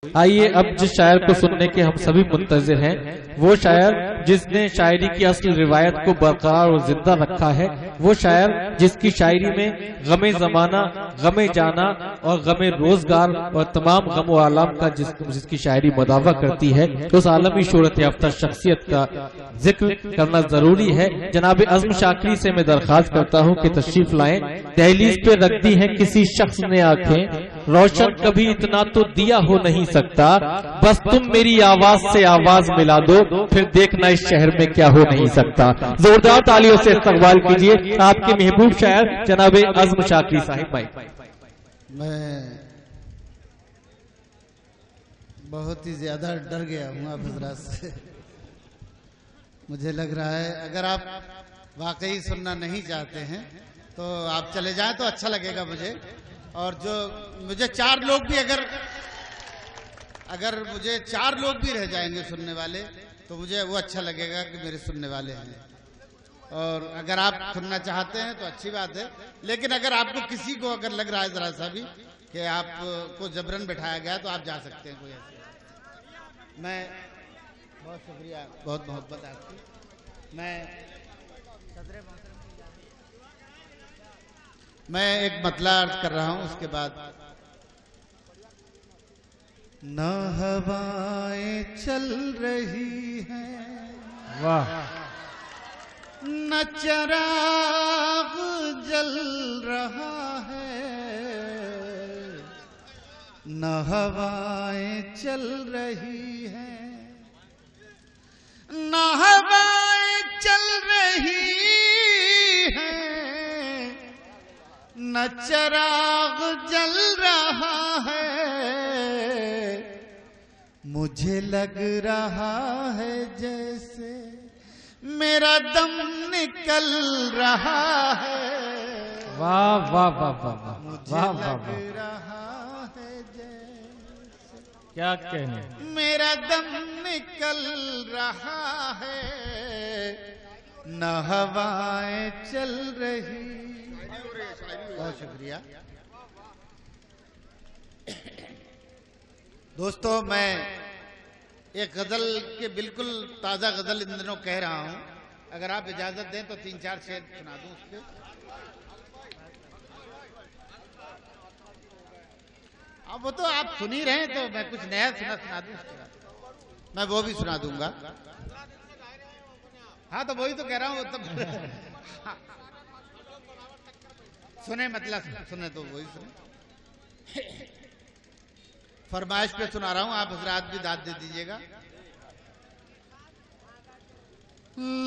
आइए अब जिस शायर को सुनने के हम सभी मुंतजिर हैं, वो शायर जिसने शायरी की असल रिवायत को बरकरार और जिंदा रखा है, वो शायर जिसकी शायरी में गमे जमाना, गमे जाना और गमे रोजगार और तमाम गम व आलाम का जिसकी शायरी मुदावा करती है, उस आलमी शोहरत याफ्ता शख्सियत का जिक्र करना जरूरी है। जनाब अज़्म शाकिरी से मैं दरख्वास्त करता हूँ कि तशरीफ लाएं। दहलीज पे रख दी है किसी शख्स ने आंखें, रोशन कभी इतना तो दिया हो नहीं सकता, बस तुम मेरी आवाज से आवाज मिला दो, फिर देखना इस शहर में क्या हो नहीं सकता। जोरदार तालियों से इस्तकबाल कीजिए आपके महबूब शायर जनाब अज़्म शाकिरी साहिब भाई। मैं बहुत ही ज्यादा डर गया हूँ आप हजरात से। मुझे लग रहा है अगर आप वाकई सुनना नहीं चाहते हैं तो आप चले जाएं तो अच्छा लगेगा मुझे। और जो मुझे चार लोग भी अगर मुझे चार लोग भी रह जाएंगे सुनने वाले तो मुझे वो अच्छा लगेगा कि मेरे सुनने वाले हैं। और अगर आप सुनना चाहते हैं तो अच्छी बात है, लेकिन अगर आपको किसी को अगर लग रहा है जरा सा भी कि आपको जबरन बैठाया गया तो आप जा सकते हैं। कोई ऐसे मैं बहुत शुक्रिया, बहुत मोहब्बत आपकी। मैं एक मतला अर्ज कर रहा हूं, उसके बाद न हवाएं चल रही हैं, वाह, न चिराग जल रहा है, न हवाएं चल रही हैं, न हवाएं चल रही हैं, न चिराग जल रहा है, मुझे लग रहा है जैसे मेरा दम निकल रहा है। वाह वाह वाह वाह वाह, मुझे लग रहा है जैसे क्या कहने, मेरा दम निकल रहा है, न हवाएं चल रही। बहुत शुक्रिया दोस्तों। मैं एक गजल के बिल्कुल ताजा गजल इन दिनों कह रहा हूं, अगर आप इजाजत दें तो 3-4 शेर सुना दूं उसके। अब वो तो आप सुन ही रहे हैं तो मैं कुछ नया सुना दूं उसके बाद मैं वो भी सुना दूंगा। हाँ तो वही तो कह रहा हूं, तब सुने मतलब सुने तो वही सुने। फरमाइश पे सुना रहा हूं, आप हजरात भी दाद दे दीजिएगा।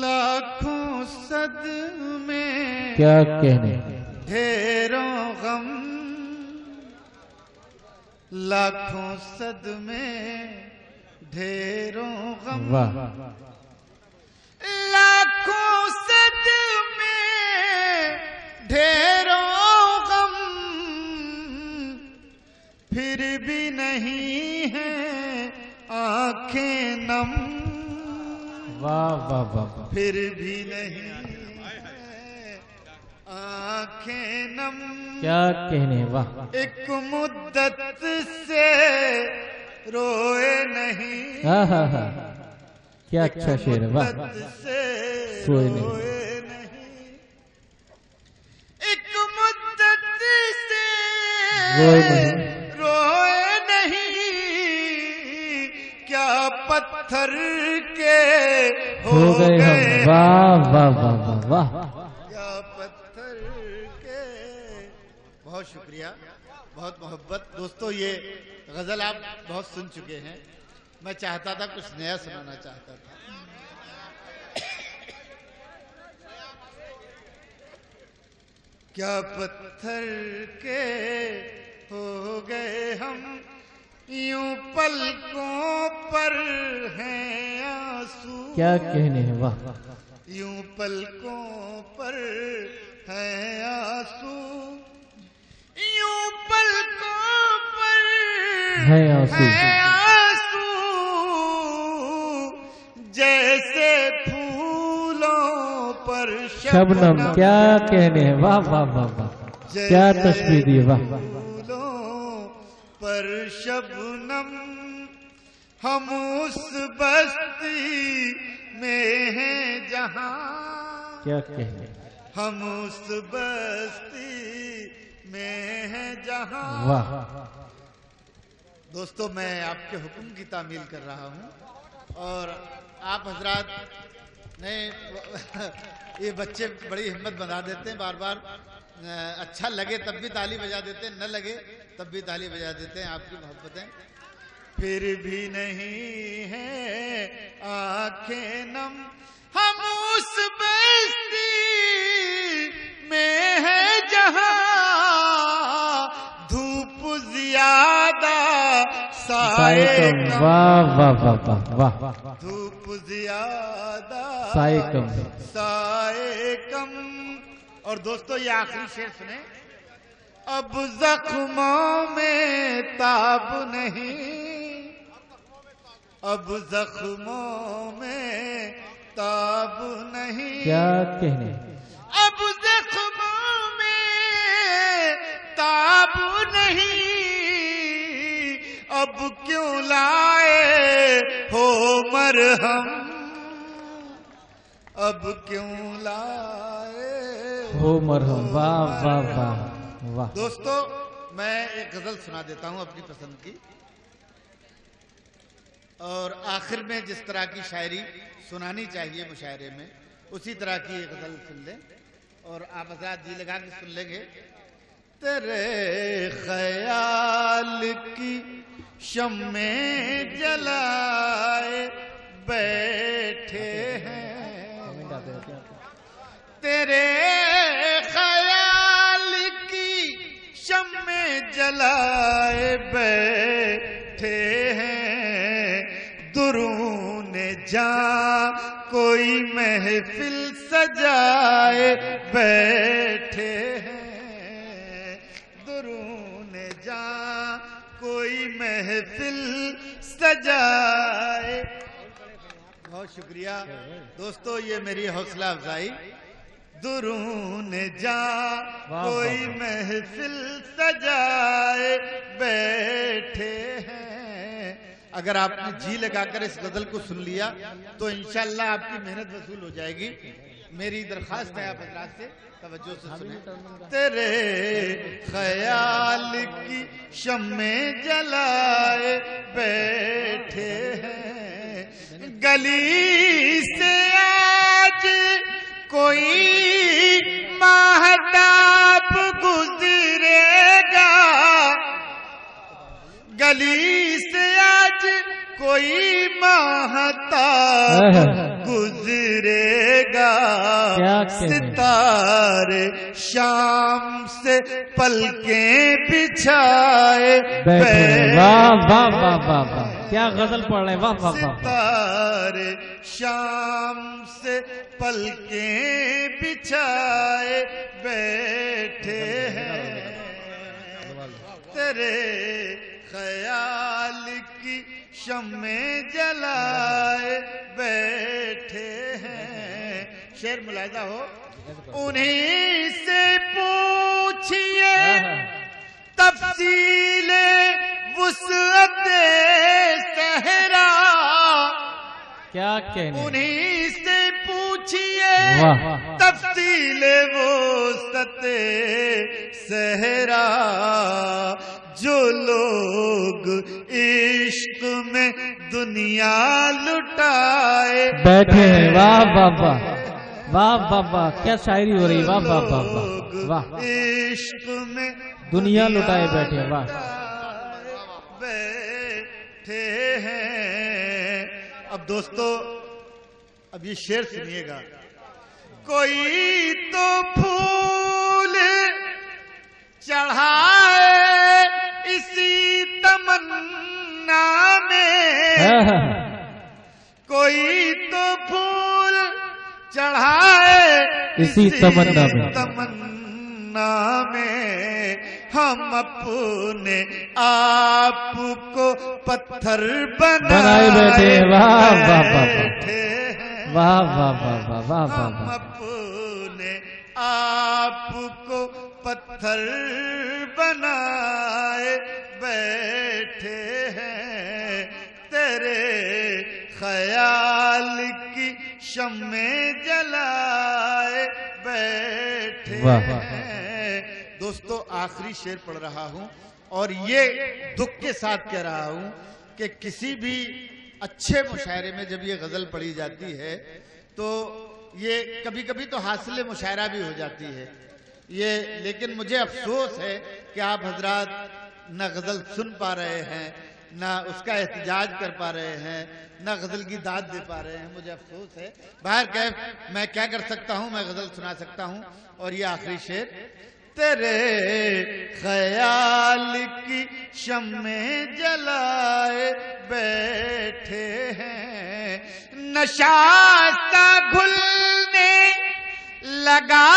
लाखों सदमे क्या कहने, ढेरों गम, लाखों सदमे ढेरों गम, वाह, लाखों सदमे ढेरों गम, फिर भी नहीं है आंखें नम, वाह वाह वाह, फिर भी नहीं है आंखें नम, क्या कहने, वाह, एक मुद्दत से रोए नहीं, हाँ हाँ हाँ, क्या अच्छा शेर है, वाह, मुद्दत से सोए नहीं, रोए नहीं, एक मुद्दत से रोए नहीं, रोए नहीं, क्या पत्थर के हो गए हम, वाह वाह वाह वाह वाह, क्या पत्थर के। बहुत शुक्रिया, बहुत मोहब्बत दोस्तों। ये गजल आप बहुत सुन चुके हैं, मैं चाहता था कुछ नया सुनाना चाहता था। क्या पत्थर के हो गए हम, यूं पलकों पर हैं आंसू, क्या कहने हैं, वाह, यूं पलकों पर हैं आंसू, यूं पलकों पर है आंसू, हैं आंसू, जैसे फूलों पर शबनम, क्या कहने हैं, वाह वाह वाह वाह, क्या तशबीह दी, वाह, फूलों पर शबनम हम उस बस्ती में हैं जहां, क्या कहने, हम उस बस्ती में हैं जहां। वाह। दोस्तों, मैं आपके हुक्म की तामील कर रहा हूं और आप हजरात ने ये बच्चे बड़ी हिम्मत बना देते हैं, बार बार अच्छा लगे तब भी ताली बजा देते हैं, न लगे तब भी ताली बजा देते हैं। आपकी मोहब्बतें फिर भी नहीं है आंखें नम, हम उस बस्ती में है जहां धूप ज्यादा साए कम। वाह वाह वाह वाह वाह। धूप ज्यादा साए कम, साए कम। और दोस्तों, ये आखिरी शेर सुने। अब जख्मों में ताब नहीं, अब जख्मों में ताब नहीं। क्या कहने, अब जख्मों में ताब नहीं, अब क्यों लाए हो मरहम, अब क्यों लाए हो मरहम। वाह वाह वाह वाह। दोस्तों, मैं एक गजल सुना देता हूं अपनी पसंद की, और आखिर में जिस तरह की शायरी सुनानी चाहिए मुशायरे में, उसी तरह की एक गजल सुन लें और आप आजाद जी लगा के सुन लेंगे। तेरे ख्याल की शम्मे जलाए बैठे हैं, तेरे ख्याल की शम्मे जलाए बैठे हैं, दुरूने जा कोई महफिल सजाए बैठे हैं, दुरूने जा कोई महफिल सजाए। बहुत शुक्रिया दोस्तों, ये मेरी हौसला अफजाई। दुरून जा कोई महफिल सजाए बैठे हैं। अगर आपने जी लगाकर इस गजल को सुन लिया तो इंशाल्लाह आपकी मेहनत वसूल हो जाएगी। मेरी दरखास्त है आप हजरात से, तवज्जो से सुने। तेरे ख्याल की शम्मे जलाए बैठे हैं, गली से आज कोई महताब गुजरेगा, गली से आज कोई महताब गुजरेगा, सितारे शाम से पलकें बिछाए बैठे। वाह वाह वाह वाह वाह, क्या गजल पढ़ रहे हैं। वाह वाह वाह। सितारे शाम से पलकें बिछाए बैठे हैं, तेरे ख्याल की शम्मे जलाए बैठे हैं। शेर मुलाहिजा हो। उन्हीं से पूछिए तफसीले वुसअते सहरा, क्या कहने, उन्हीं से पूछिए तफसीले वुसअते सहरा, जो लोग इश्क में दुनिया लुटाए बैठे हैं। वाह वाह वाह वाह वाह वाह, क्या शायरी हो रही। वाह वाह वाह वाह। इश्क में दुनिया लुटाए बैठे। वाह बैठे हैं। अब दोस्तों, अब ये शेर सुनिएगा। कोई तो फूल चढ़ाए इसी तमन्ना में, कोई तो फूल चढ़ाए इसी तमन्ना में, हम अपने आप को पत्थर बनाए बैठे। वाह वाह वाह वाह वाह वाह वाह वाह वाह। हम अपने आप को पत्थर बनाए बैठे हैं, तेरे ख्याल की शम्में जलाए बैठे हैं। दोस्तों, आखिरी शेर पढ़ रहा हूं और ये दुख के साथ कह रहा हूं कि किसी भी अच्छे मुशायरे में जब ये गजल पढ़ी जाती है तो ये कभी कभी तो हासिल मुशायरा भी हो जाती है ये, लेकिन मुझे अफसोस है कि आप हजरात न गजल सुन पा रहे हैं, ना उसका एहतजाज कर पा रहे हैं, ना गजल की दाद दे पा रहे हैं। मुझे अफसोस है। बाहर कैफ मैं क्या कर सकता हूं, मैं गजल सुना सकता हूं। और ये आखिरी शेर, तेरे ख्याल की शम्में जलाए बैठे हैं, नशाता घुलने लगा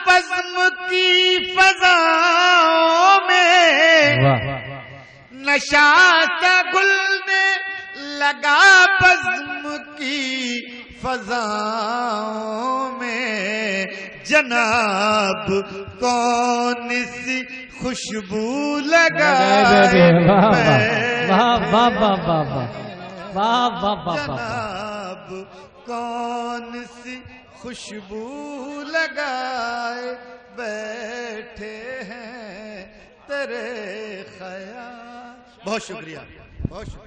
बज़्म की फज़ाओं में, नशाता घुलने लगा बज़्म की फज़ाओं में, जनाब कौन सी खुशबू लगाए, जनाब कौन सी खुशबू लगाए बैठे हैं, तेरे ख्याल। बहुत शुक्रिया, बहुत शुक्रिया।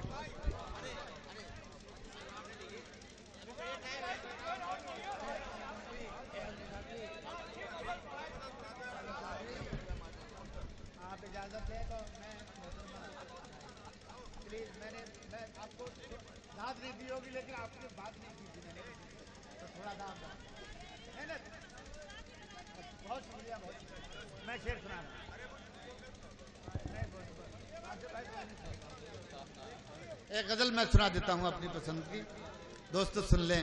लेकिन आपने बात नहीं की थी मैंने, तो थोड़ा दाम बहुत शुक्रिया, बहुत शुक्रिया। मैं शेर सुना रहा हूँ, एक गजल मैं सुना देता हूँ अपनी पसंद की, दोस्तों सुन लें।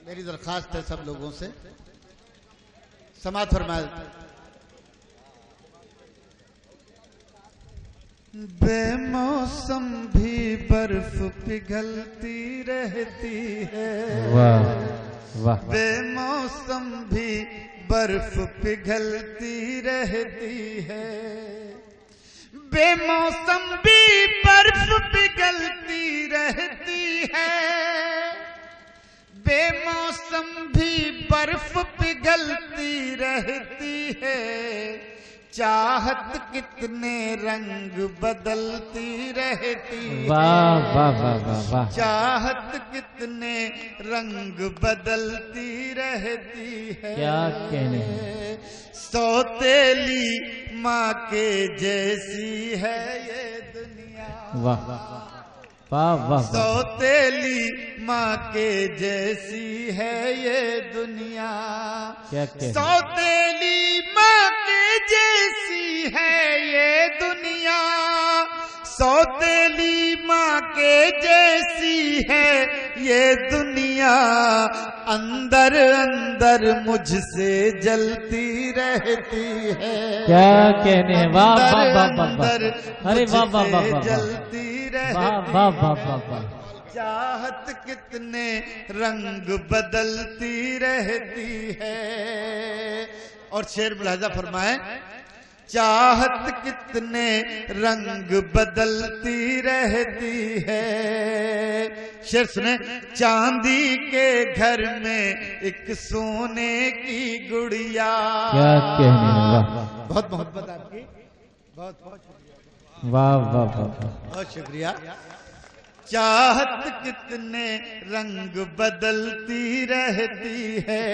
मेरी दरख्वास्त है सब लोगों से, समाअत फरमाए। बेमौसम भी बर्फ पिघलती रहती है, वाह वाह। बेमौसम भी बर्फ पिघलती रहती है, बेमौसम भी बर्फ पिघलती रहती है, बेमौसम भी बर्फ पिघलती रहती है, चाहत कितने रंग बदलती रहती है, वाह वाह वाह वाह। चाहत कितने रंग बदलती रहती है, क्या कहने। सौतेली माँ के जैसी है ये दुनिया, वाह वाह वाह। सौतेली माँ के जैसी है ये दुनिया, क्या कहने। सौतेली माँ के जैसी है ये दुनिया, सौतेली माँ के जैसी है ये दुनिया, अंदर अंदर मुझसे जलती रहती है, क्या कहने। वाह वाह वाह वाह। अरे वाह वाह वाह वाह। जलती वाह वाह वाह वाह वाह। चाहत कितने रंग बदलती रहती है। और शेर मुलाहिजा फरमाए, चाहत कितने रंग बदलती रहती है। शेर सुने, चांदी के घर में एक सोने की गुड़िया। क्या कहने। वाह बहुत मोहब्बत आपकी, बहुत बहुत शुक्रिया, वाह वाह वाह। बहुत शुक्रिया। चाहत कितने रंग बदलती रहती है,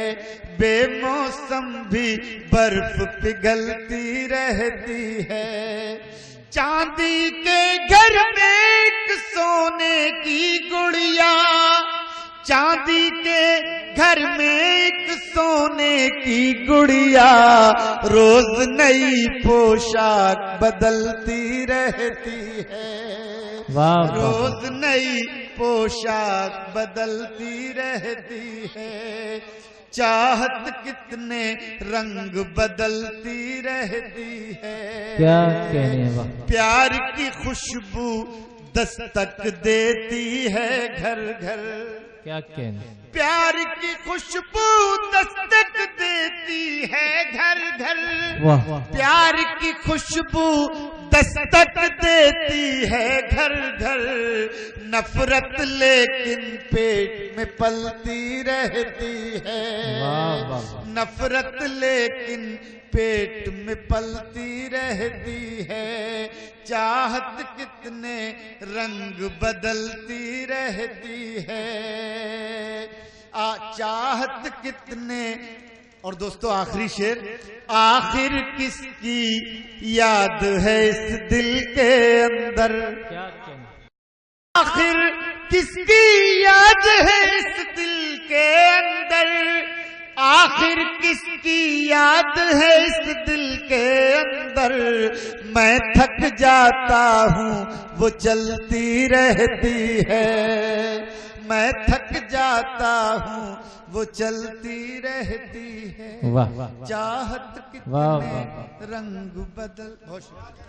बेमौसम भी बर्फ पिघलती रहती है। चांदी के घर में एक सोने की गुड़िया, चांदी के घर में एक सोने की गुड़िया, रोज नई पोशाक बदलती रहती है। वाह। रोज नई पोशाक बदलती रहती है। चाहत कितने रंग बदलती रहती है। क्या कहने। वाह। प्यार की खुशबू दस्तक देती है घर घर। क्या कहने। प्यार की खुशबू दस्तक देती है घर घर। वाह। प्यार की खुशबू दस्तक देती है घर घर, नफरत लेकिन पेट में पलती रहती है। नफरत लेकिन पेट में पलती रहती है, चाहत कितने रंग बदलती रहती है। चाहत कितने। और दोस्तों आखिरी शेर, आखिर किसकी याद है इस दिल के अंदर, आखिर किसकी याद है इस दिल के अंदर, आखिर किसकी याद है इस दिल के अंदर। मैं थक जाता हूँ वो चलती रहती है, मैं थक जाता हूँ वो चलती रहती है। वाह वाह, चाहत कितने रंग बदल। बहुत शुक्रिया।